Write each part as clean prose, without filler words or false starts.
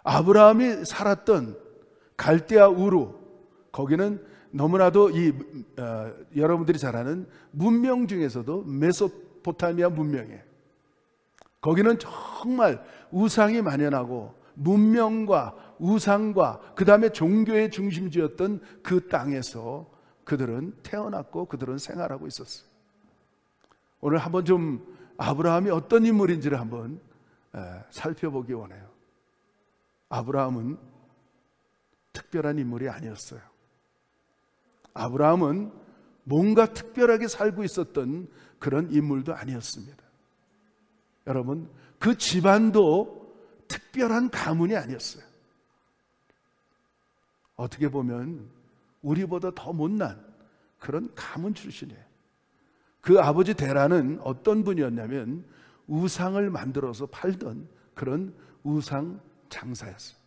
아브라함이 살았던 갈대아 우루, 거기는 너무나도 여러분들이 잘 아는 문명 중에서도 메소포타미아 문명이에요. 거기는 정말 우상이 만연하고 문명과 우상과 그 다음에 종교의 중심지였던 그 땅에서 그들은 태어났고 그들은 생활하고 있었어요. 오늘 한번 좀 아브라함이 어떤 인물인지를 한번 살펴보기 원해요. 아브라함은 특별한 인물이 아니었어요. 아브라함은 뭔가 특별하게 살고 있었던 그런 인물도 아니었습니다. 여러분, 그 집안도 특별한 가문이 아니었어요. 어떻게 보면 우리보다 더 못난 그런 가문 출신이에요. 그 아버지 데라는 어떤 분이었냐면 우상을 만들어서 팔던 그런 우상 장사였어요.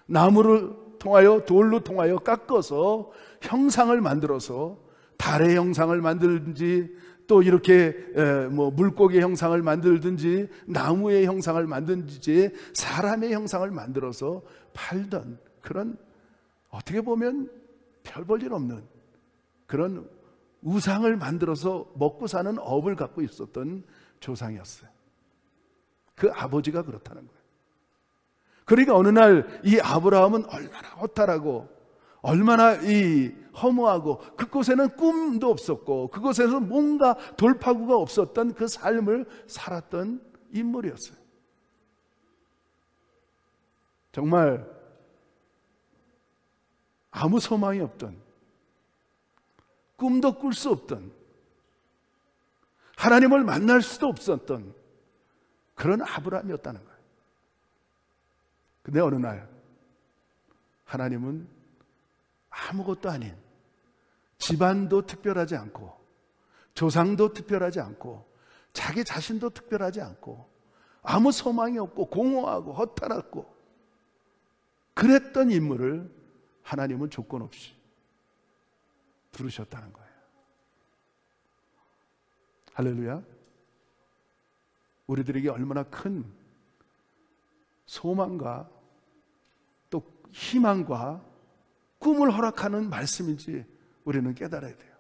나무를 통하여 돌로 통하여 깎아서 형상을 만들어서 달의 형상을 만들든지 또 이렇게 물고기의 형상을 만들든지 나무의 형상을 만들든지 사람의 형상을 만들어서 팔던 그런, 어떻게 보면 별 볼 일 없는 그런 우상을 만들어서 먹고 사는 업을 갖고 있었던 조상이었어요. 그 아버지가 그렇다는 거예요. 그러니까 어느 날 이 아브라함은 얼마나 허탈하고 얼마나 허무하고 그곳에는 꿈도 없었고 그곳에는 뭔가 돌파구가 없었던 그 삶을 살았던 인물이었어요. 정말 아무 소망이 없던, 꿈도 꿀 수 없던, 하나님을 만날 수도 없었던 그런 아브라함이었다는 거예요. 근데 어느 날 하나님은 아무것도 아닌, 집안도 특별하지 않고 조상도 특별하지 않고 자기 자신도 특별하지 않고 아무 소망이 없고 공허하고 허탈하고 그랬던 인물을 하나님은 조건 없이 부르셨다는 거예요. 할렐루야. 우리들에게 얼마나 큰 소망과 또 희망과 꿈을 허락하는 말씀인지 우리는 깨달아야 돼요.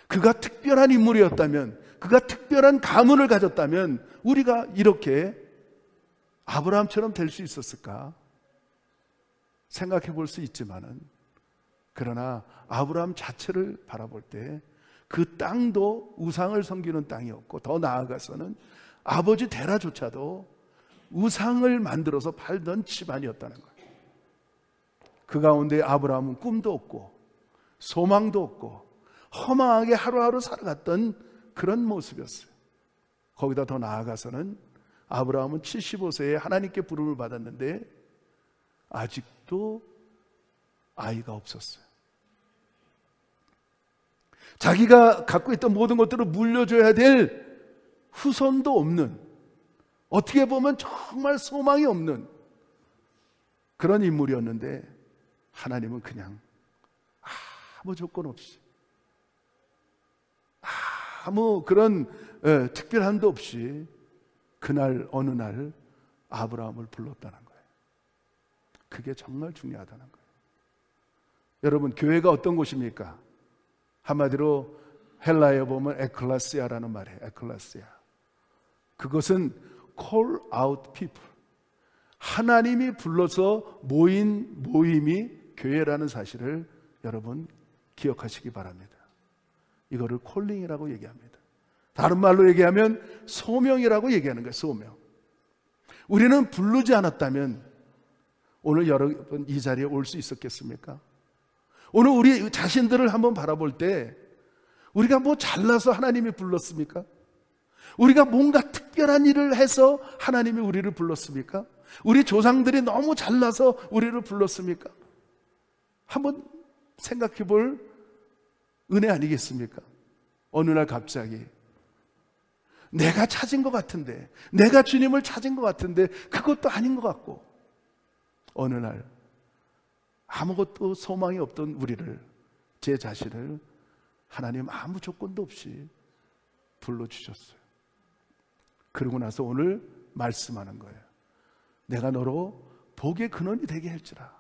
그가 특별한 인물이었다면, 그가 특별한 가문을 가졌다면 우리가 이렇게 아브라함처럼 될 수 있었을까 생각해 볼 수 있지만은, 그러나 아브라함 자체를 바라볼 때 그 땅도 우상을 섬기는 땅이었고, 더 나아가서는 아버지 데라조차도 우상을 만들어서 팔던 집안이었다는 거예요. 그 가운데 아브라함은 꿈도 없고 소망도 없고 허망하게 하루하루 살아갔던 그런 모습이었어요. 거기다 더 나아가서는 아브라함은 75세에 하나님께 부름을 받았는데 아직도 아이가 없었어요. 자기가 갖고 있던 모든 것들을 물려줘야 될 후손도 없는, 어떻게 보면 정말 소망이 없는 그런 인물이었는데 하나님은 그냥 아무 조건 없이, 아무 그런 특별함도 없이 그날 어느 날 아브라함을 불렀다는 거예요. 그게 정말 중요하다는 거예요. 여러분, 교회가 어떤 곳입니까? 한마디로 헬라어에 보면 에클레시아라는 말이에요. 에클레시아. 그것은 call out people, 하나님이 불러서 모인 모임이 교회라는 사실을 여러분 기억하시기 바랍니다. 이거를 콜링이라고 얘기합니다. 다른 말로 얘기하면 소명이라고 얘기하는 거예요. 소명. 우리는 부르지 않았다면 오늘 여러분 이 자리에 올 수 있었겠습니까? 오늘 우리 자신들을 한번 바라볼 때 우리가 뭐 잘나서 하나님이 불렀습니까? 우리가 뭔가 특별한 일을 해서 하나님이 우리를 불렀습니까? 우리 조상들이 너무 잘나서 우리를 불렀습니까? 한번 생각해 볼 은혜 아니겠습니까? 어느 날 갑자기 내가 찾은 것 같은데, 내가 주님을 찾은 것 같은데 그것도 아닌 것 같고, 어느 날 아무것도 소망이 없던 우리를, 제 자신을 하나님 아무 조건도 없이 불러주셨어요. 그러고 나서 오늘 말씀하는 거예요. 내가 너로 복의 근원이 되게 할지라.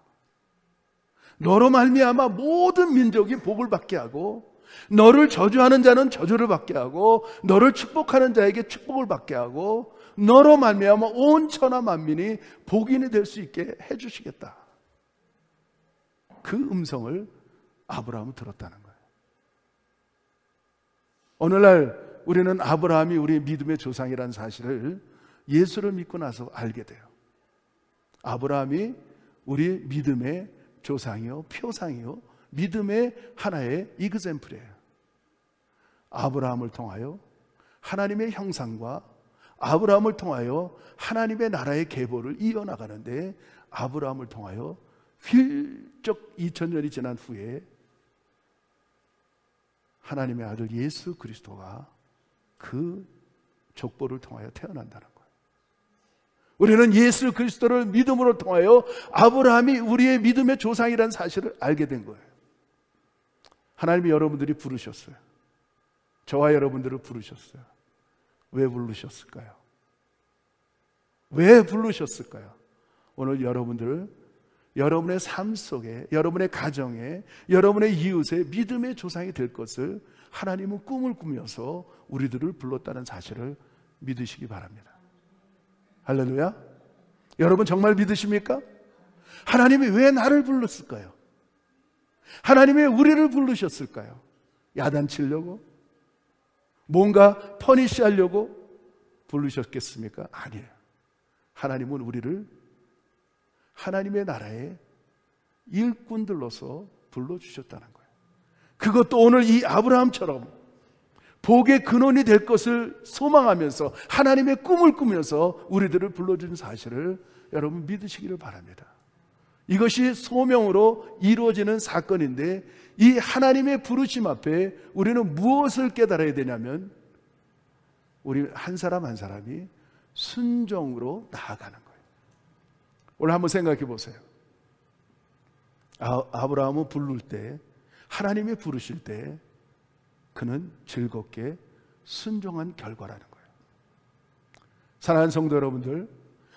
너로 말미암아 모든 민족이 복을 받게 하고, 너를 저주하는 자는 저주를 받게 하고, 너를 축복하는 자에게 축복을 받게 하고, 너로 말미암아 온 천하 만민이 복인이 될 수 있게 해주시겠다. 그 음성을 아브라함은 들었다는 거예요. 오늘날 우리는 아브라함이 우리의 믿음의 조상이라는 사실을 예수를 믿고 나서 알게 돼요. 아브라함이 우리 믿음의 조상이요, 표상이요, 믿음의 하나의 이그젬플이에요. 아브라함을 통하여 하나님의 형상과 아브라함을 통하여 하나님의 나라의 계보를 이어나가는데, 아브라함을 통하여 훌쩍 2000년이 지난 후에 하나님의 아들 예수 그리스도가 그 족보를 통하여 태어난다는 거예요. 우리는 예수 그리스도를 믿음으로 통하여 아브라함이 우리의 믿음의 조상이라는 사실을 알게 된 거예요. 하나님이 여러분들이 부르셨어요. 저와 여러분들을 부르셨어요. 왜 부르셨을까요? 왜 부르셨을까요? 오늘 여러분들을 여러분의 삶 속에, 여러분의 가정에, 여러분의 이웃의 믿음의 조상이 될 것을 하나님은 꿈을 꾸면서 우리들을 불렀다는 사실을 믿으시기 바랍니다. 할렐루야. 여러분 정말 믿으십니까? 하나님이 왜 나를 불렀을까요? 하나님이 왜 우리를 부르셨을까요? 야단치려고? 뭔가 퍼니시하려고 부르셨겠습니까? 아니에요. 하나님은 우리를 하나님의 나라의 일꾼들로서 불러주셨다는 거예요. 그것도 오늘 이 아브라함처럼 복의 근원이 될 것을 소망하면서 하나님의 꿈을 꾸면서 우리들을 불러준 사실을 여러분 믿으시기를 바랍니다. 이것이 소명으로 이루어지는 사건인데, 이 하나님의 부르심 앞에 우리는 무엇을 깨달아야 되냐면, 우리 한 사람 한 사람이 순종으로 나아가는 거예요. 오늘 한번 생각해 보세요. 아브라함은 부를 때, 하나님이 부르실 때 그는 즐겁게 순종한 결과라는 거예요. 사랑하는 성도 여러분들,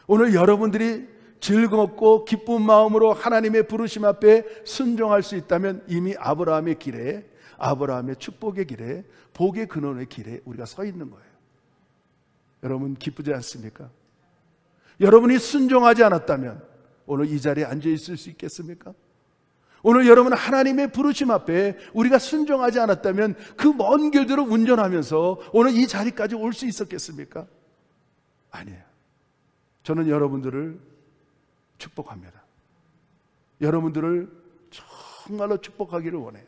오늘 여러분들이 즐겁고 기쁜 마음으로 하나님의 부르심 앞에 순종할 수 있다면 이미 아브라함의 길에, 아브라함의 축복의 길에, 복의 근원의 길에 우리가 서 있는 거예요. 여러분 기쁘지 않습니까? 여러분이 순종하지 않았다면 오늘 이 자리에 앉아 있을 수 있겠습니까? 오늘 여러분은 하나님의 부르심 앞에 우리가 순종하지 않았다면 그 먼 길들을 운전하면서 오늘 이 자리까지 올 수 있었겠습니까? 아니에요. 저는 여러분들을 축복합니다. 여러분들을 정말로 축복하기를 원해요.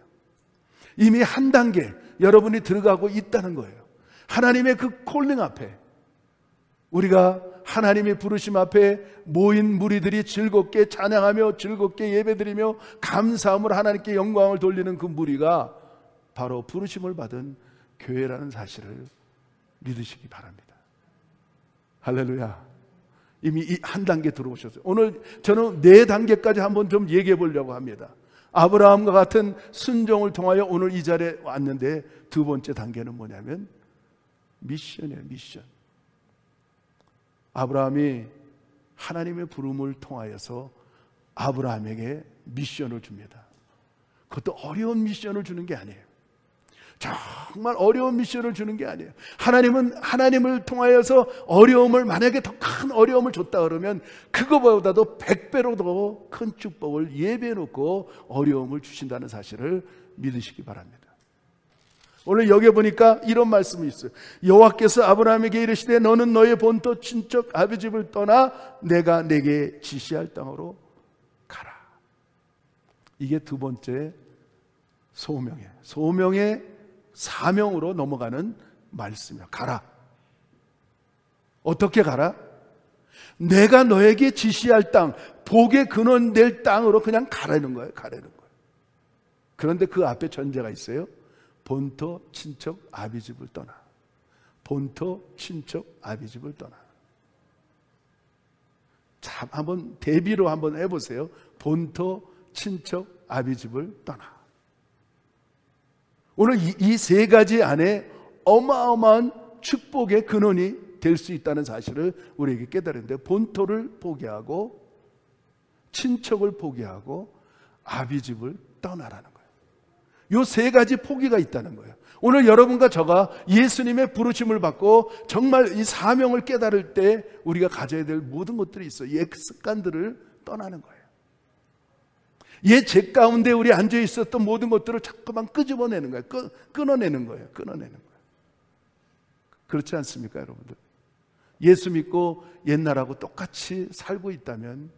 이미 한 단계 여러분이 들어가고 있다는 거예요. 하나님의 그 콜링 앞에, 우리가 하나님의 부르심 앞에 모인 무리들이 즐겁게 찬양하며 즐겁게 예배드리며 감사함으로 하나님께 영광을 돌리는 그 무리가 바로 부르심을 받은 교회라는 사실을 믿으시기 바랍니다. 할렐루야. 이미 이 한 단계 들어오셨어요. 오늘 저는 4단계까지 한번 좀 얘기해 보려고 합니다. 아브라함과 같은 순종을 통하여 오늘 이 자리에 왔는데, 두 번째 단계는 뭐냐면 미션이에요. 미션. 아브라함이 하나님의 부름을 통하여서 아브라함에게 미션을 줍니다. 그것도 어려운 미션을 주는 게 아니에요. 정말 어려운 미션을 주는 게 아니에요. 하나님은 하나님을 통하여서 어려움을, 만약에 더 큰 어려움을 줬다 그러면 그거보다도 100배로 더 큰 축복을 예배해 놓고 어려움을 주신다는 사실을 믿으시기 바랍니다. 오늘 여기 보니까 이런 말씀이 있어요. 여호와께서 아브라함에게 이르시되 너는 너의 본토 친척 아비 집을 떠나 내가 내게 지시할 땅으로 가라. 이게 두 번째 소명이에요. 소명의 사명으로 넘어가는 말씀이에요. 가라. 어떻게 가라? 내가 너에게 지시할 땅, 복의 근원 될 땅으로 그냥 가라는 거예요. 가라는 거예요. 그런데 그 앞에 전제가 있어요. 본토 친척 아비 집을 떠나. 본토 친척 아비 집을 떠나. 자, 한번 대비로 한번 해보세요. 본토 친척 아비 집을 떠나. 오늘 이 세 가지 안에 어마어마한 축복의 근원이 될 수 있다는 사실을 우리에게 깨달았는데, 본토를 포기하고 친척을 포기하고 아비집을 떠나라는 거예요. 요 세 가지 포기가 있다는 거예요. 오늘 여러분과 저가 예수님의 부르심을 받고 정말 이 사명을 깨달을 때 우리가 가져야 될 모든 것들이 있어요. 옛 습관들을 떠나는 거예요. 옛 죄 가운데 우리 앉아 있었던 모든 것들을 자꾸만 끄집어내는 거예요. 끊어내는 거예요. 끊어내는 거예요. 그렇지 않습니까, 여러분들? 예수 믿고 옛날하고 똑같이 살고 있다면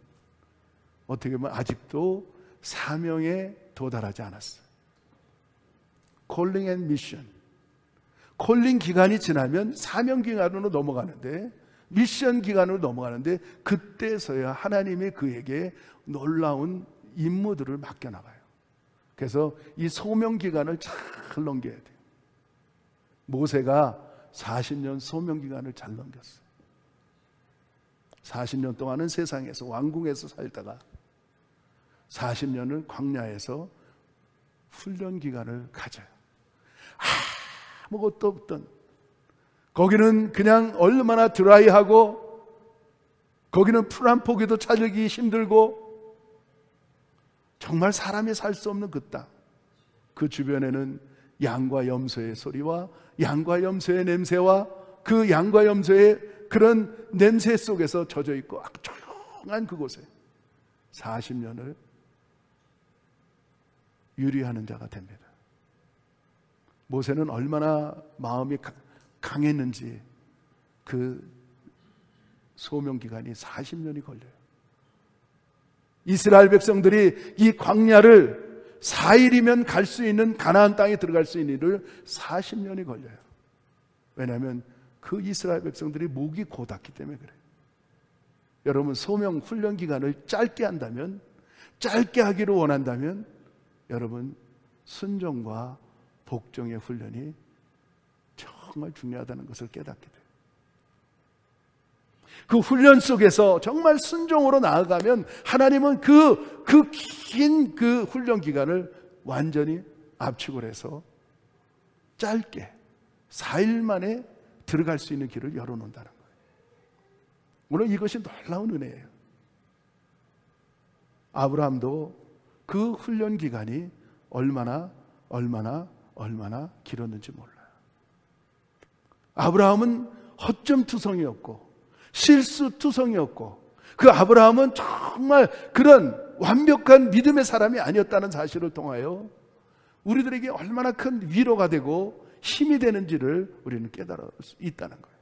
어떻게 보면 아직도 사명에 도달하지 않았어요. 콜링 앤 미션. 콜링 기간이 지나면 사명 기간으로 넘어가는데, 미션 기간으로 넘어가는데, 그때서야 하나님이 그에게 놀라운 임무들을 맡겨나가요. 그래서 이 소명 기간을 잘 넘겨야 돼요. 모세가 40년 소명 기간을 잘 넘겼어요. 40년 동안은 세상에서 왕궁에서 살다가 40년을 광야에서 훈련 기간을 가져요. 아무것도 없던, 거기는 그냥 얼마나 드라이하고, 거기는 풀 한 포기도 찾기 힘들고, 정말 사람이 살 수 없는 그 땅. 그 주변에는 양과 염소의 소리와 양과 염소의 냄새와 그 양과 염소의 그런 냄새 속에서 젖어 있고 조용한 그곳에 40년을 유리하는 자가 됩니다. 모세는 얼마나 마음이 강했는지 그 소명 기간이 40년이 걸려요. 이스라엘 백성들이 이 광야를 4일이면 갈 수 있는 가나안 땅에 들어갈 수 있는 일을 40년이 걸려요. 왜냐하면 그 이스라엘 백성들이 목이 곧았기 때문에 그래요. 여러분, 소명 훈련 기간을 짧게 한다면, 짧게 하기를 원한다면 여러분, 순종과 복종의 훈련이 정말 중요하다는 것을 깨닫게 돼요. 그 훈련 속에서 정말 순종으로 나아가면 하나님은 그 긴 그 훈련 기간을 완전히 압축을 해서 짧게 4일 만에 들어갈 수 있는 길을 열어놓는다는 거예요. 물론 이것이 놀라운 은혜예요. 아브라함도 그 훈련 기간이 얼마나 길었는지 몰라요. 아브라함은 허점투성이었고 실수투성이었고, 그 아브라함은 정말 그런 완벽한 믿음의 사람이 아니었다는 사실을 통하여 우리들에게 얼마나 큰 위로가 되고 힘이 되는지를 우리는 깨달을 수 있다는 거예요.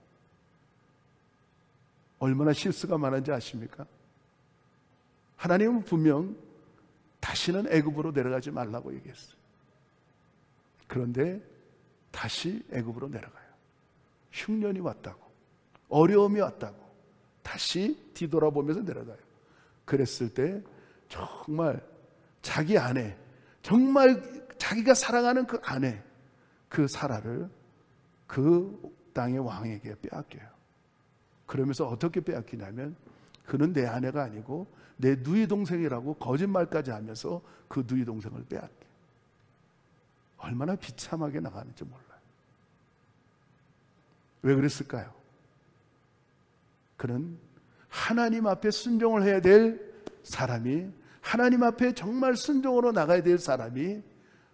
얼마나 실수가 많은지 아십니까? 하나님은 분명 다시는 애굽으로 내려가지 말라고 얘기했어요. 그런데 다시 애굽으로 내려가요. 흉년이 왔다고, 어려움이 왔다고 다시 뒤돌아보면서 내려가요. 그랬을 때 정말 자기 아내, 정말 자기가 사랑하는 그 아내, 그 사라를 그 땅의 왕에게 빼앗겨요. 그러면서 어떻게 빼앗기냐면, 그는 내 아내가 아니고 내 누이 동생이라고 거짓말까지 하면서 그 누이 동생을 빼앗겨요. 얼마나 비참하게 나가는지 몰라요. 왜 그랬을까요? 그는 하나님 앞에 순종을 해야 될 사람이, 하나님 앞에 정말 순종으로 나가야 될 사람이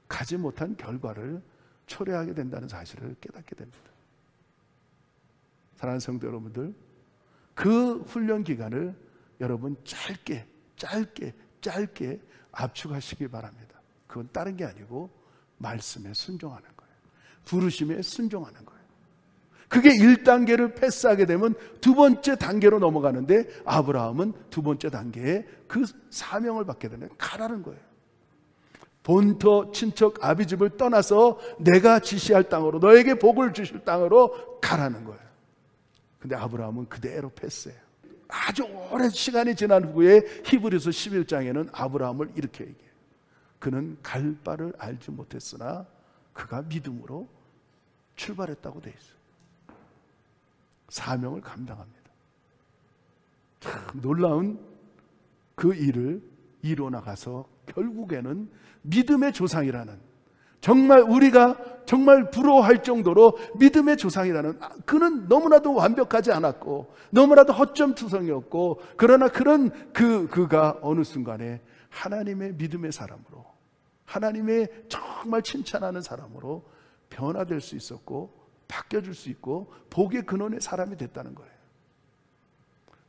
가지 못한 결과를 초래하게 된다는 사실을 깨닫게 됩니다. 사랑하는 성도 여러분들, 그 훈련 기간을 여러분 짧게 압축하시기 바랍니다. 그건 다른 게 아니고 말씀에 순종하는 거예요. 부르심에 순종하는 거예요. 그게 1단계를 패스하게 되면 두 번째 단계로 넘어가는데, 아브라함은 두 번째 단계에 그 사명을 받게 되는, 가라는 거예요. 본토 친척 아비집을 떠나서 내가 지시할 땅으로, 너에게 복을 주실 땅으로 가라는 거예요. 근데 아브라함은 그대로 패스해요. 아주 오랜 시간이 지난 후에 히브리서 11장에는 아브라함을 이렇게 얘기해요. 그는 갈 바를 알지 못했으나 그가 믿음으로 출발했다고 돼 있어요. 사명을 감당합니다. 참 놀라운 그 일을 이뤄나가서 결국에는 믿음의 조상이라는 정말 우리가 정말 부러워할 정도로 믿음의 조상이라는, 그는 너무나도 완벽하지 않았고 너무나도 허점투성이었고, 그러나 그가 어느 순간에 하나님의 믿음의 사람으로, 하나님의 정말 칭찬하는 사람으로 변화될 수 있었고 바뀌어줄 수 있고 복의 근원의 사람이 됐다는 거예요.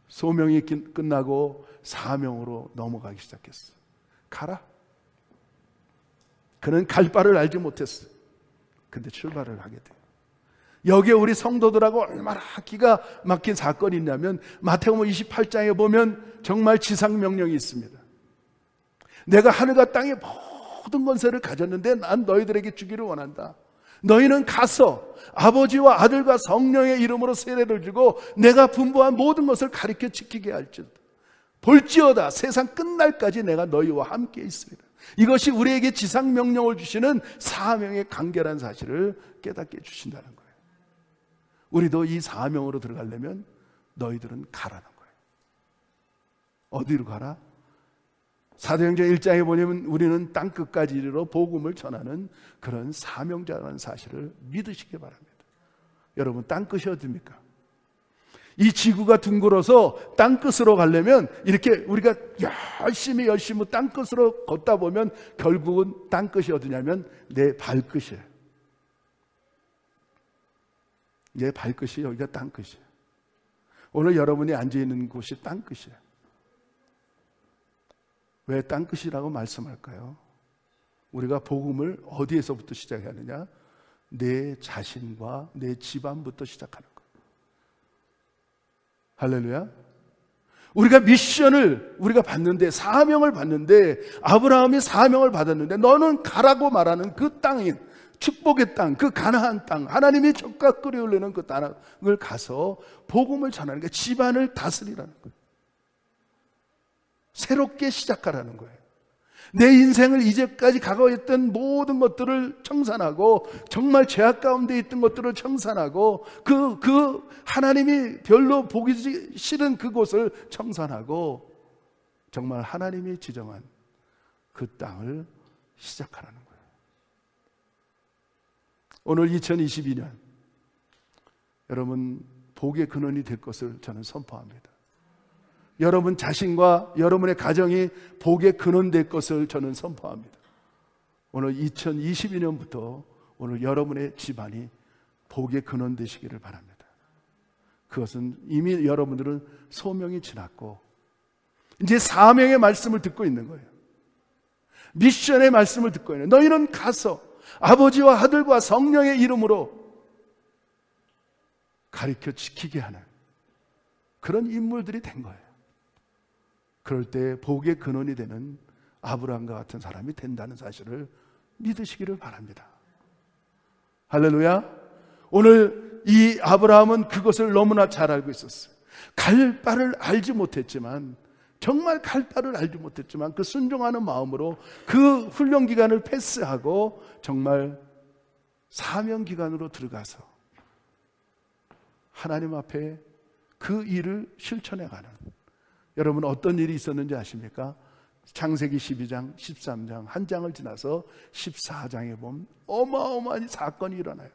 소명이 끝나고 사명으로 넘어가기 시작했어. 가라. 그는 갈 바를 알지 못했어. 근데 출발을 하게 돼요. 여기에 우리 성도들하고 얼마나 기가 막힌 사건이 있냐면, 마태복음 28장에 보면 정말 지상명령이 있습니다. 내가 하늘과 땅의 모든 권세를 가졌는데 난 너희들에게 주기를 원한다. 너희는 가서 아버지와 아들과 성령의 이름으로 세례를 주고 내가 분부한 모든 것을 가르쳐 지키게 할지어다. 볼지어다 세상 끝날까지 내가 너희와 함께 있으리라. 이것이 우리에게 지상명령을 주시는 사명의 간결한 사실을 깨닫게 해주신다는 거예요. 우리도 이 사명으로 들어가려면 너희들은 가라는 거예요. 어디로 가라? 사도행전 1장에 보면 우리는 땅끝까지 이르러 복음을 전하는 그런 사명자라는 사실을 믿으시기 바랍니다. 여러분, 땅끝이 어디입니까? 이 지구가 둥글어서 땅끝으로 가려면 이렇게 우리가 열심히 땅끝으로 걷다 보면 결국은 땅끝이 어디냐면 내 발끝이에요. 내 발끝이 여기가 땅끝이에요. 오늘 여러분이 앉아있는 곳이 땅끝이에요. 왜 땅끝이라고 말씀할까요? 우리가 복음을 어디에서부터 시작해야 하느냐? 내 자신과 내 집안부터 시작하는 거예요. 할렐루야. 우리가 미션을 우리가 받는데, 사명을 받는데, 아브라함이 사명을 받았는데 너는 가라고 말하는 그 땅인 축복의 땅, 그 가나안 땅, 하나님이 젖과 꿀이 흘리는 그 땅을 가서 복음을 전하는 게 집안을 다스리라는 거예요. 새롭게 시작하라는 거예요. 내 인생을 이제까지 각오했던 모든 것들을 청산하고, 정말 죄악 가운데 있던 것들을 청산하고, 그 하나님이 별로 보기 싫은 그곳을 청산하고, 정말 하나님이 지정한 그 땅을 시작하라는 거예요. 오늘 2022년 여러분 복의 근원이 될 것을 저는 선포합니다. 여러분 자신과 여러분의 가정이 복의 근원 될 것을 저는 선포합니다. 오늘 2022년부터 오늘 여러분의 집안이 복의 근원 되시기를 바랍니다. 그것은 이미 여러분들은 소명이 지났고 이제 사명의 말씀을 듣고 있는 거예요. 미션의 말씀을 듣고 있는 거예요. 너희는 가서 아버지와 아들과 성령의 이름으로 가르쳐 지키게 하는 그런 인물들이 된 거예요. 그럴 때 복의 근원이 되는 아브라함과 같은 사람이 된다는 사실을 믿으시기를 바랍니다. 할렐루야. 오늘 이 아브라함은 그것을 너무나 잘 알고 있었어요. 갈 바를 알지 못했지만, 정말 갈 바를 알지 못했지만 그 순종하는 마음으로 그 훈련 기간을 패스하고 정말 사명 기간으로 들어가서 하나님 앞에 그 일을 실천해가는, 여러분 어떤 일이 있었는지 아십니까? 창세기 12장, 13장 한 장을 지나서 14장에 보면 어마어마한 사건이 일어나요.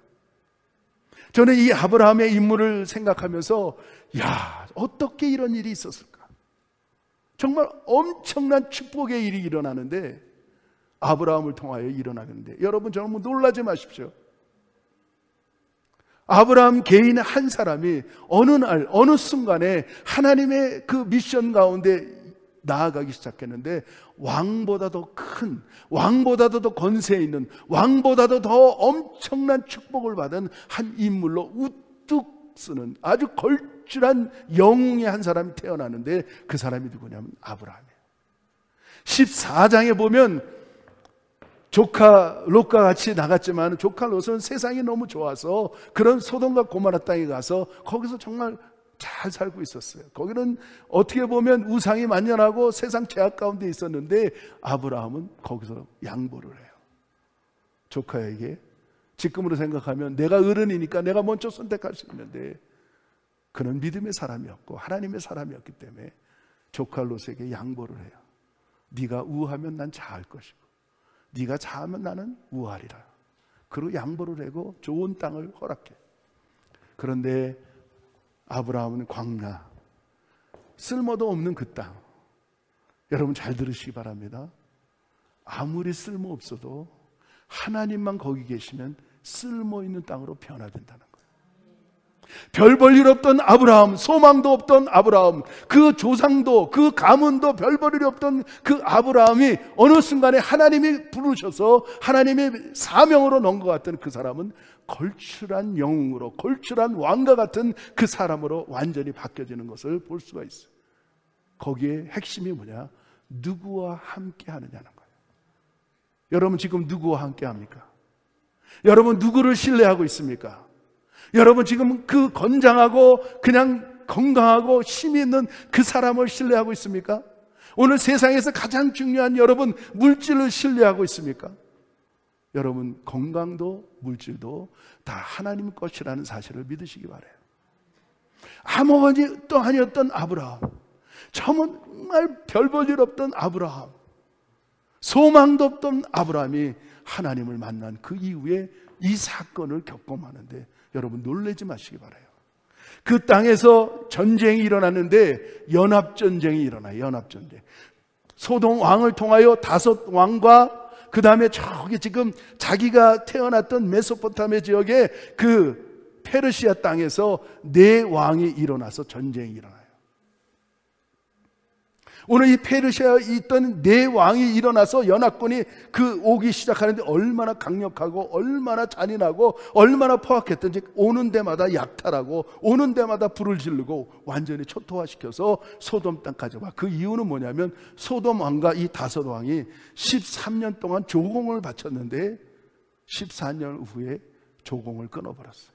저는 이 아브라함의 인물을 생각하면서 야, 어떻게 이런 일이 있었을까? 정말 엄청난 축복의 일이 일어나는데, 아브라함을 통하여 일어나는데, 여러분 정말 놀라지 마십시오. 아브라함 개인 한 사람이 어느 날 어느 순간에 하나님의 그 미션 가운데 나아가기 시작했는데, 왕보다도 큰, 왕보다도 더 권세 있는, 왕보다도 더 엄청난 축복을 받은 한 인물로 우뚝 쓰는 아주 걸출한 영웅의 한 사람이 태어나는데, 그 사람이 누구냐면 아브라함이에요. 14장에 보면 조카 롯과 같이 나갔지만 조카 롯은 세상이 너무 좋아서 그런 소돔과 고모라 땅에 가서 거기서 정말 잘 살고 있었어요. 거기는 어떻게 보면 우상이 만연하고 세상 죄악 가운데 있었는데, 아브라함은 거기서 양보를 해요. 조카에게. 지금으로 생각하면 내가 어른이니까 내가 먼저 선택할 수 있는데, 그는 믿음의 사람이었고 하나님의 사람이었기 때문에 조카 롯에게 양보를 해요. 네가 우하면 난 자할 것이고 네가 자하면 나는 우하리라. 그리고 양보를 하고 좋은 땅을 허락해. 그런데 아브라함은 광야, 쓸모도 없는 그 땅. 여러분 잘 들으시기 바랍니다. 아무리 쓸모 없어도 하나님만 거기 계시면 쓸모 있는 땅으로 변화된다는 거예요. 별 볼 일 없던 아브라함, 소망도 없던 아브라함, 그 조상도 그 가문도 별 볼 일이 없던 그 아브라함이 어느 순간에 하나님이 부르셔서 하나님의 사명으로 넣은 것 같은 그 사람은 걸출한 영웅으로, 걸출한 왕과 같은 그 사람으로 완전히 바뀌어지는 것을 볼 수가 있어요. 거기에 핵심이 뭐냐? 누구와 함께 하느냐는 거예요. 여러분 지금 누구와 함께 합니까? 여러분 누구를 신뢰하고 있습니까? 여러분 지금 그 건장하고 그냥 건강하고 힘이 있는 그 사람을 신뢰하고 있습니까? 오늘 세상에서 가장 중요한 여러분 물질을 신뢰하고 있습니까? 여러분 건강도 물질도 다 하나님 것이라는 사실을 믿으시기 바라요. 아무것도 아니었던 아브라함, 정말 별 볼 일 없던 아브라함, 소망도 없던 아브라함이 하나님을 만난 그 이후에 이 사건을 겪어마는데 여러분 놀라지 마시기 바라요. 그 땅에서 전쟁이 일어났는데 연합전쟁이 일어나요. 연합전쟁. 소돔 왕을 통하여 5 왕과 그 다음에 저기 지금 자기가 태어났던 메소포타미아 지역의 그 페르시아 땅에서 4 왕이 일어나서 전쟁이 일어나요. 오늘 이 페르시아에 있던 4 왕이 일어나서 연합군이 그 오기 시작하는데 얼마나 강력하고 얼마나 잔인하고 얼마나 포악했던지 오는 데마다 약탈하고 오는 데마다 불을 지르고 완전히 초토화시켜서 소돔 땅까지 와. 그 이유는 뭐냐면 소돔 왕과 이 5 왕이 13년 동안 조공을 바쳤는데 14년 후에 조공을 끊어버렸어요.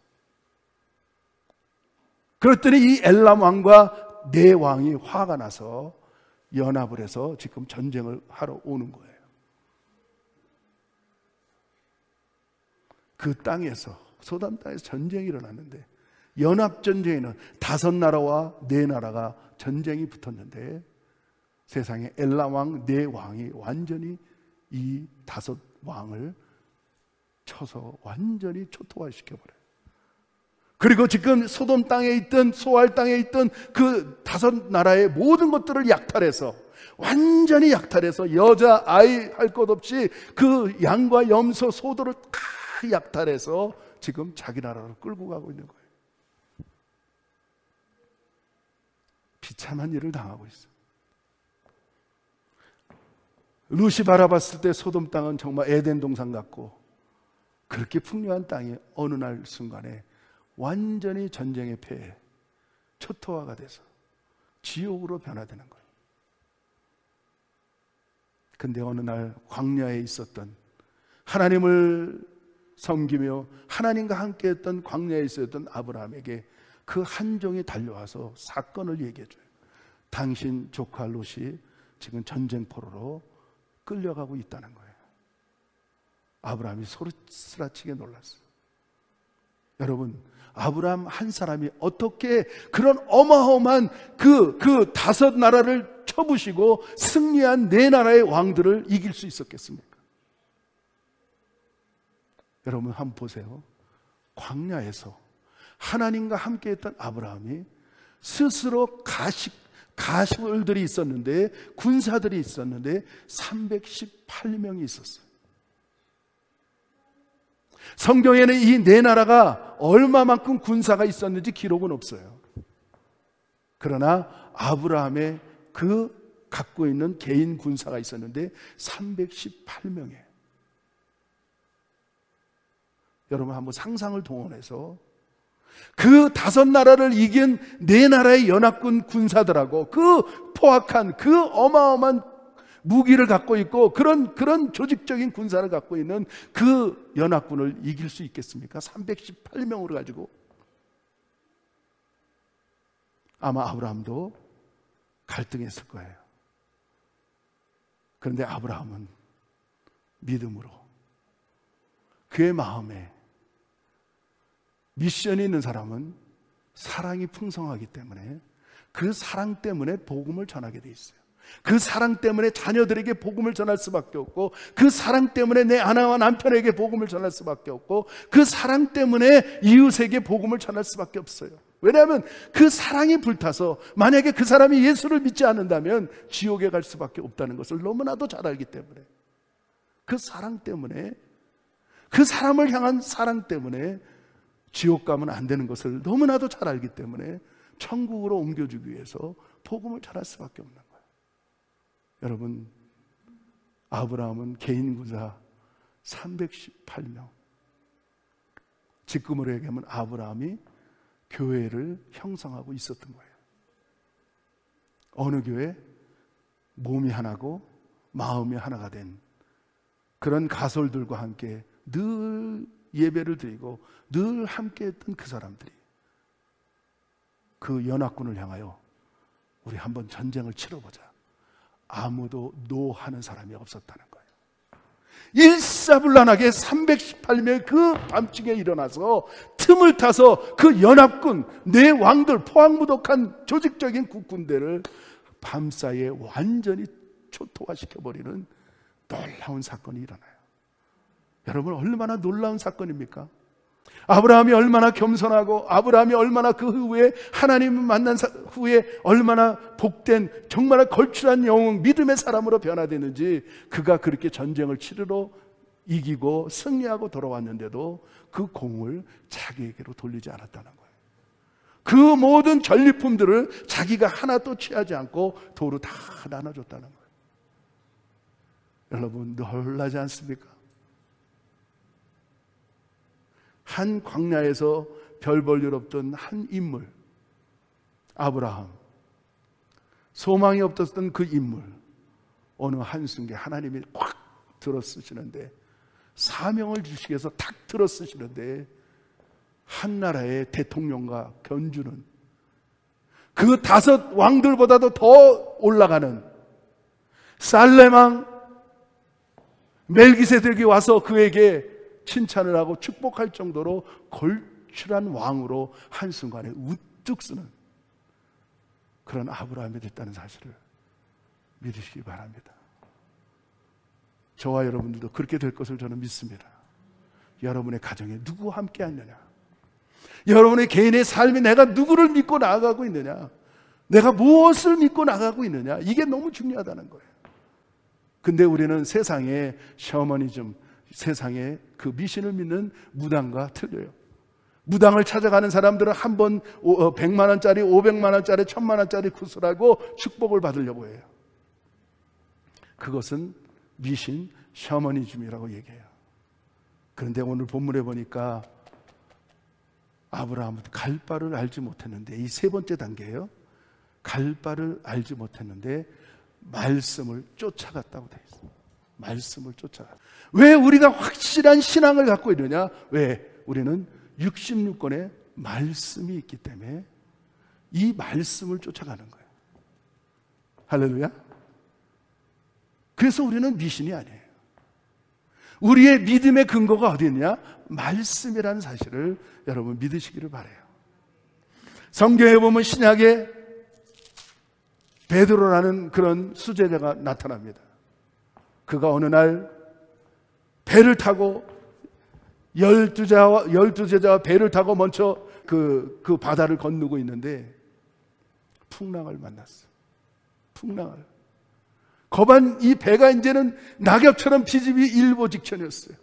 그랬더니 이 엘람 왕과 4 왕이 화가 나서 연합을 해서 지금 전쟁을 하러 오는 거예요. 그 땅에서 소돔 땅에서 전쟁이 일어났는데 연합전쟁에는 5 나라와 4 나라가 전쟁이 붙었는데 세상에 엘람 왕 4 왕이 완전히 이 5 왕을 쳐서 완전히 초토화시켜버려요. 그리고 지금 소돔 땅에 있던 소알 땅에 있던 그 5 나라의 모든 것들을 약탈해서 완전히 약탈해서 여자 아이 할 것 없이 그 양과 염소 소들을 다 약탈해서 지금 자기 나라로 끌고 가고 있는 거예요. 비참한 일을 당하고 있어요. 룻이 바라봤을 때 소돔 땅은 정말 에덴 동산 같고 그렇게 풍요한 땅이 어느 날 순간에 완전히 전쟁에 패해 초토화가 돼서 지옥으로 변화되는 거예요. 근데 어느 날 광야에 있었던 하나님을 섬기며 하나님과 함께 했던 광야에 있었던 아브라함에게 그 한 종이 달려와서 사건을 얘기해 줘요. 당신 조카 롯이 지금 전쟁포로로 끌려가고 있다는 거예요. 아브라함이 소리스라치게 놀랐어요. 여러분 아브라함 한 사람이 어떻게 그런 어마어마한 그 5 나라를 쳐부시고 승리한 4 나라의 왕들을 이길 수 있었겠습니까? 여러분 한번 보세요. 광야에서 하나님과 함께 했던 아브라함이 스스로 가시들이 있었는데 군사들이 있었는데 318명이 있었어요. 성경에는 이 4 나라가 얼마만큼 군사가 있었는지 기록은 없어요. 그러나 아브라함의 그 갖고 있는 개인 군사가 있었는데 318명이에요. 여러분 한번 상상을 동원해서 그 5 나라를 이긴 4 나라의 연합군 군사들하고 그 포악한 그 어마어마한 무기를 갖고 있고 그런 조직적인 군사를 갖고 있는 그 연합군을 이길 수 있겠습니까? 318명으로 가지고. 아마 아브라함도 갈등했을 거예요. 그런데 아브라함은 믿음으로 그의 마음에 미션이 있는 사람은 사랑이 풍성하기 때문에 그 사랑 때문에 복음을 전하게 돼 있어요. 그 사랑 때문에 자녀들에게 복음을 전할 수밖에 없고, 그 사랑 때문에 내 아내와 남편에게 복음을 전할 수밖에 없고, 그 사랑 때문에 이웃에게 복음을 전할 수밖에 없어요. 왜냐하면 그 사랑이 불타서 만약에 그 사람이 예수를 믿지 않는다면 지옥에 갈 수밖에 없다는 것을 너무나도 잘 알기 때문에, 그 사랑 때문에, 그 사람을 향한 사랑 때문에 지옥 가면 안 되는 것을 너무나도 잘 알기 때문에 천국으로 옮겨주기 위해서 복음을 전할 수밖에 없는 거예요. 여러분, 아브라함은 개인 구사 318명, 지금으로 얘기하면 아브라함이 교회를 형성하고 있었던 거예요. 어느 교회? 몸이 하나고 마음이 하나가 된 그런 가솔들과 함께 늘 예배를 드리고 늘 함께 했던 그 사람들이 그 연합군을 향하여 우리 한번 전쟁을 치러보자. 아무도 노하는 사람이 없었다는 거예요. 일사불란하게 318명의 그 밤중에 일어나서 틈을 타서 그 연합군, 네 왕들, 포항무독한 조직적인 국군대를 밤사이에 완전히 초토화시켜버리는 놀라운 사건이 일어나요. 여러분, 얼마나 놀라운 사건입니까? 아브라함이 얼마나 겸손하고, 아브라함이 얼마나 그 후에 하나님을 만난 후에 얼마나 복된, 정말 걸출한 영웅, 믿음의 사람으로 변화되는지, 그가 그렇게 전쟁을 치르러 이기고 승리하고 돌아왔는데도 그 공을 자기에게로 돌리지 않았다는 거예요. 그 모든 전리품들을 자기가 하나도 취하지 않고 도로 다 나눠줬다는 거예요. 여러분, 놀라지 않습니까? 한 광야에서 별 볼 일 없던 한 인물, 아브라함, 소망이 없었던 그 인물, 어느 한순간에 하나님이 꽉 들어쓰시는데, 사명을 주시기 위해서 탁 들어쓰시는데, 한 나라의 대통령과 견주는, 그 5 왕들보다도 더 올라가는 살렘 왕 멜기세덱이 와서 그에게 칭찬을 하고 축복할 정도로 걸출한 왕으로 한순간에 우뚝 쓰는 그런 아브라함이 됐다는 사실을 믿으시기 바랍니다. 저와 여러분들도 그렇게 될 것을 저는 믿습니다. 여러분의 가정에 누구와 함께 하느냐, 여러분의 개인의 삶이 내가 누구를 믿고 나아가고 있느냐, 내가 무엇을 믿고 나가고 있느냐, 이게 너무 중요하다는 거예요. 근데 우리는 세상의 셔머니즘, 세상의 그 미신을 믿는 무당과 틀려요. 무당을 찾아가는 사람들은 한 번 100만 원짜리, 500만 원짜리, 1000만 원짜리 구슬하고 축복을 받으려고 해요. 그것은 미신, 셔머니즘이라고 얘기해요. 그런데 오늘 본문에 보니까 아브라함은 갈 바를 알지 못했는데, 이 3번째 단계예요. 갈 바를 알지 못했는데 말씀을 쫓아갔다고 되어 있어요. 말씀을 쫓아가. 왜 우리가 확실한 신앙을 갖고 있느냐? 왜? 우리는 66권의 말씀이 있기 때문에 이 말씀을 쫓아가는 거예요. 할렐루야. 그래서 우리는 미신이 아니에요. 우리의 믿음의 근거가 어디 있냐? 말씀이라는 사실을 여러분 믿으시기를 바라요. 성경에 보면 신약에 베드로라는 그런 수제자가 나타납니다. 그가 어느 날 배를 타고 12제자와 배를 타고 먼저 그 바다를 건너고 있는데 풍랑을 만났어. 풍랑을. 거반 이 배가 이제는 낙엽처럼 비집이 일보 직전이었어요.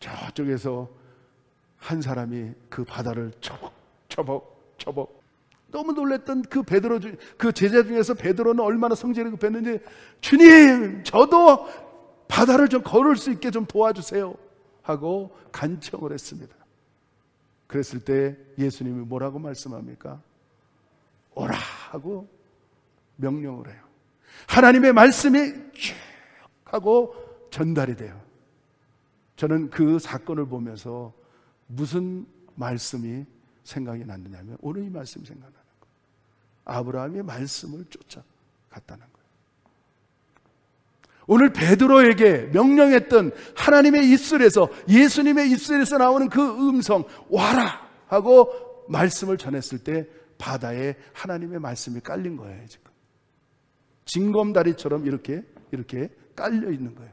저쪽에서 한 사람이 그 바다를 처벅 너무 놀랬던 그 베드로, 그 제자 중에서 베드로는 얼마나 성질이 급했는지, 주님, 저도 바다를 좀 걸을 수 있게 좀 도와주세요 하고 간청을 했습니다. 그랬을 때 예수님이 뭐라고 말씀합니까? 오라 하고 명령을 해요. 하나님의 말씀이 쭉 하고 전달이 돼요. 저는 그 사건을 보면서 무슨 말씀이 생각이 났느냐면 오늘 이 말씀이 생각나는 거예요. 아브라함의 말씀을 쫓아갔다는 거예요. 오늘 베드로에게 명령했던 하나님의 입술에서, 예수님의 입술에서 나오는 그 음성, 와라 하고 말씀을 전했을 때 바다에 하나님의 말씀이 깔린 거예요. 지금 징검다리처럼 이렇게 깔려 있는 거예요.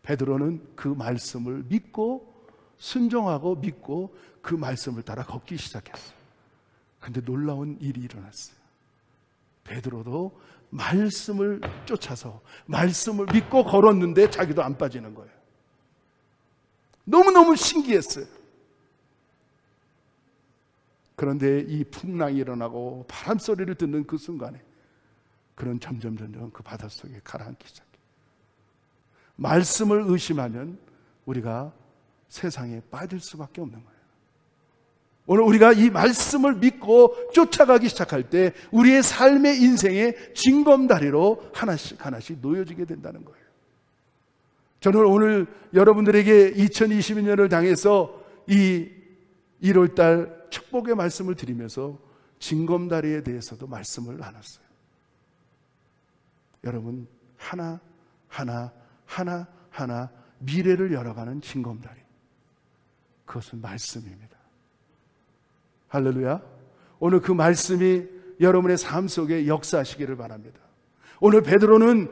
베드로는 그 말씀을 믿고 순종하고 믿고 그 말씀을 따라 걷기 시작했어요. 근데 놀라운 일이 일어났어요. 베드로도 말씀을 쫓아서 말씀을 믿고 걸었는데 자기도 안 빠지는 거예요. 너무너무 신기했어요. 그런데 이 풍랑이 일어나고 바람 소리를 듣는 그 순간에 그는 점점 그 바닷속에 가라앉기 시작해요. 말씀을 의심하면 우리가 세상에 빠질 수밖에 없는 거예요. 오늘 우리가 이 말씀을 믿고 쫓아가기 시작할 때 우리의 삶의 인생의 징검다리로 하나씩 놓여지게 된다는 거예요. 저는 오늘 여러분들에게 2022년을 향해서 이 1월달 축복의 말씀을 드리면서 징검다리에 대해서도 말씀을 나눴어요. 여러분, 하나 미래를 열어가는 징검다리, 그것은 말씀입니다. 할렐루야. 오늘 그 말씀이 여러분의 삶 속에 역사하시기를 바랍니다. 오늘 베드로는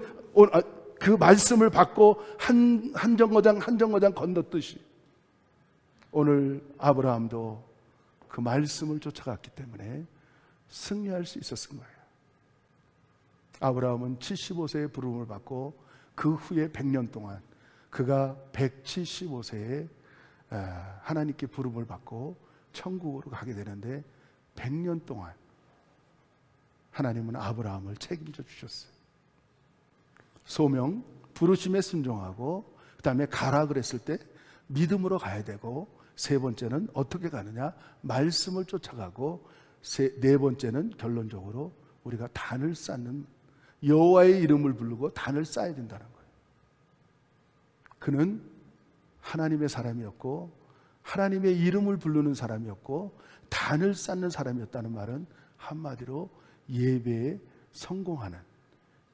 그 말씀을 받고 한 정거장 건넜듯이 오늘 아브라함도 그 말씀을 쫓아갔기 때문에 승리할 수 있었을 거예요. 아브라함은 75세의 부름을 받고 그 후에 100년 동안 그가 175세에 하나님께 부름을 받고 천국으로 가게 되는데 100년 동안 하나님은 아브라함을 책임져 주셨어요. 소명, 부르심에 순종하고 그 다음에 가라 그랬을 때 믿음으로 가야 되고, 세 번째는 어떻게 가느냐? 말씀을 쫓아가고, 네 번째는 결론적으로 우리가 단을 쌓는, 여호와의 이름을 부르고 단을 쌓아야 된다는 거예요. 그는 하나님의 사람이었고 하나님의 이름을 부르는 사람이었고 단을 쌓는 사람이었다는 말은 한마디로 예배에 성공하는,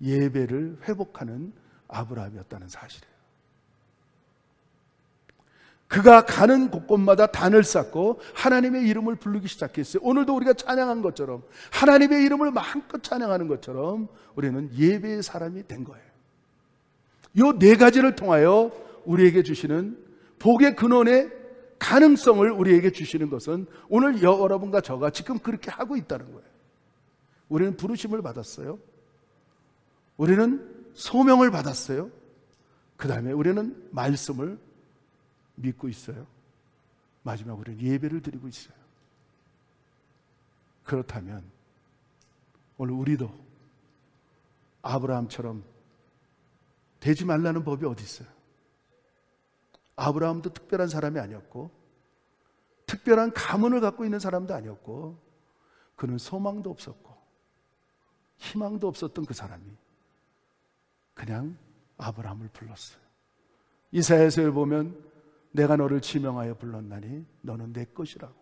예배를 회복하는 아브라함이었다는 사실이에요. 그가 가는 곳곳마다 단을 쌓고 하나님의 이름을 부르기 시작했어요. 오늘도 우리가 찬양한 것처럼, 하나님의 이름을 마음껏 찬양하는 것처럼 우리는 예배의 사람이 된 거예요. 이 네 가지를 통하여 우리에게 주시는 복의 근원의 가능성을 우리에게 주시는 것은 오늘 여러분과 저가 지금 그렇게 하고 있다는 거예요. 우리는 부르심을 받았어요. 우리는 소명을 받았어요. 그 다음에 우리는 말씀을 믿고 있어요. 마지막 우리는 예배를 드리고 있어요. 그렇다면 오늘 우리도 아브라함처럼 되지 말라는 법이 어디 있어요? 아브라함도 특별한 사람이 아니었고 특별한 가문을 갖고 있는 사람도 아니었고 그는 소망도 없었고 희망도 없었던 그 사람이 그냥 아브라함을 불렀어요. 이사야서를 보면 내가 너를 지명하여 불렀나니 너는 내 것이라고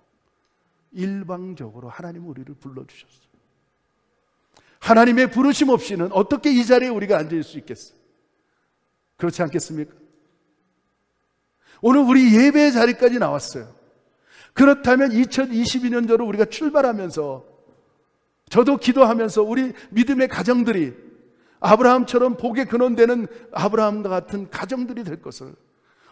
일방적으로 하나님은 우리를 불러주셨어요. 하나님의 부르심 없이는 어떻게 이 자리에 우리가 앉을 수 있겠어요? 그렇지 않겠습니까? 오늘 우리 예배의 자리까지 나왔어요. 그렇다면 2022년도로 우리가 출발하면서 저도 기도하면서 우리 믿음의 가정들이 아브라함처럼 복의 근원되는 아브라함과 같은 가정들이 될 것을,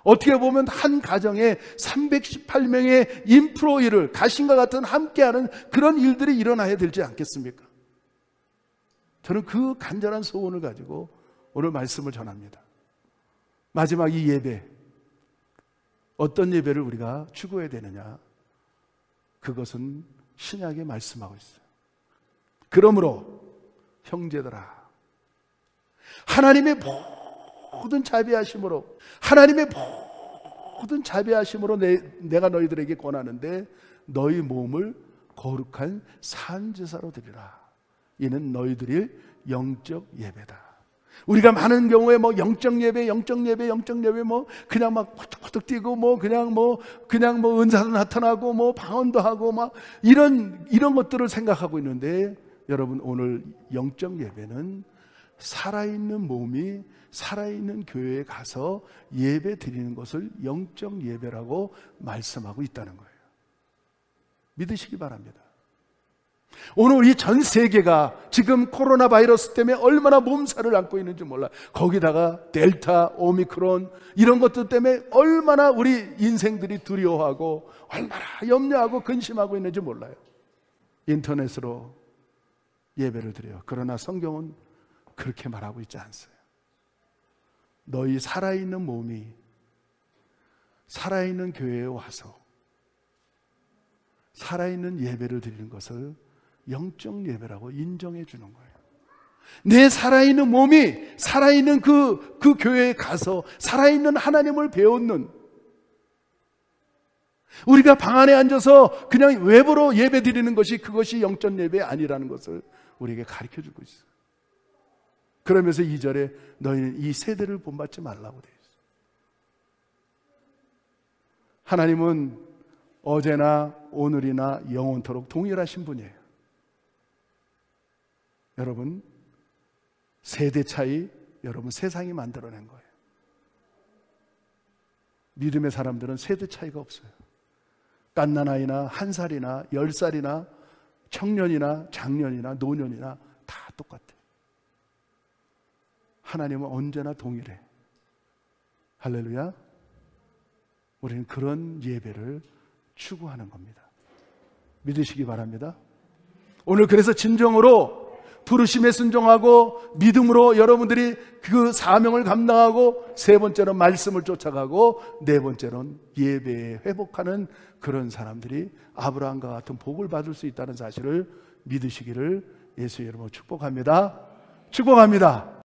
어떻게 보면 한 가정에 318명의 인프로 일을 가신과 같은 함께하는 그런 일들이 일어나야 되지 않겠습니까? 저는 그 간절한 소원을 가지고 오늘 말씀을 전합니다. 마지막 이 예배, 어떤 예배를 우리가 추구해야 되느냐? 그것은 신약에 말씀하고 있어요. 그러므로 형제들아, 하나님의 모든 자비하심으로, 하나님의 모든 자비하심으로 내가 너희들에게 권하는데 너희 몸을 거룩한 산제사로 드리라. 이는 너희들이 영적 예배다. 우리가 많은 경우에 영적 예배 그냥 막 퍼뜩퍼뜩 뛰고 그냥 은사도 나타나고 방언도 하고 이런 것들을 생각하고 있는데, 여러분 오늘 영적 예배는 살아있는 몸이 살아있는 교회에 가서 예배 드리는 것을 영적 예배라고 말씀하고 있다는 거예요. 믿으시기 바랍니다. 오늘 우리 전 세계가 지금 코로나 바이러스 때문에 얼마나 몸살을 앓고 있는지 몰라. 거기다가 델타, 오미크론 이런 것들 때문에 얼마나 우리 인생들이 두려워하고 얼마나 염려하고 근심하고 있는지 몰라요. 인터넷으로 예배를 드려요. 그러나 성경은 그렇게 말하고 있지 않습니다. 너희 살아있는 몸이 살아있는 교회에 와서 살아있는 예배를 드리는 것을 영적 예배라고 인정해 주는 거예요. 내 살아있는 몸이 살아있는 그 교회에 가서 살아있는 하나님을 배우는, 우리가 방 안에 앉아서 그냥 외부로 예배 드리는 것이 그것이 영적 예배 아니라는 것을 우리에게 가르쳐 주고 있어요. 그러면서 2절에 너희는 이 세대를 본받지 말라고 되어 있어요. 하나님은 어제나 오늘이나 영원토록 동일하신 분이에요. 여러분, 세대 차이, 여러분 세상이 만들어낸 거예요. 믿음의 사람들은 세대 차이가 없어요. 갓난아이나 1살이나 10살이나 청년이나 장년이나 노년이나 다 똑같아요. 하나님은 언제나 동일해. 할렐루야. 우리는 그런 예배를 추구하는 겁니다. 믿으시기 바랍니다. 오늘 그래서 진정으로 부르심에 순종하고 믿음으로 여러분들이 그 사명을 감당하고, 세 번째로 말씀을 쫓아가고, 네 번째로는 예배에 회복하는 그런 사람들이 아브라함과 같은 복을 받을 수 있다는 사실을 믿으시기를 예수의 이름으로 축복합니다. 축복합니다.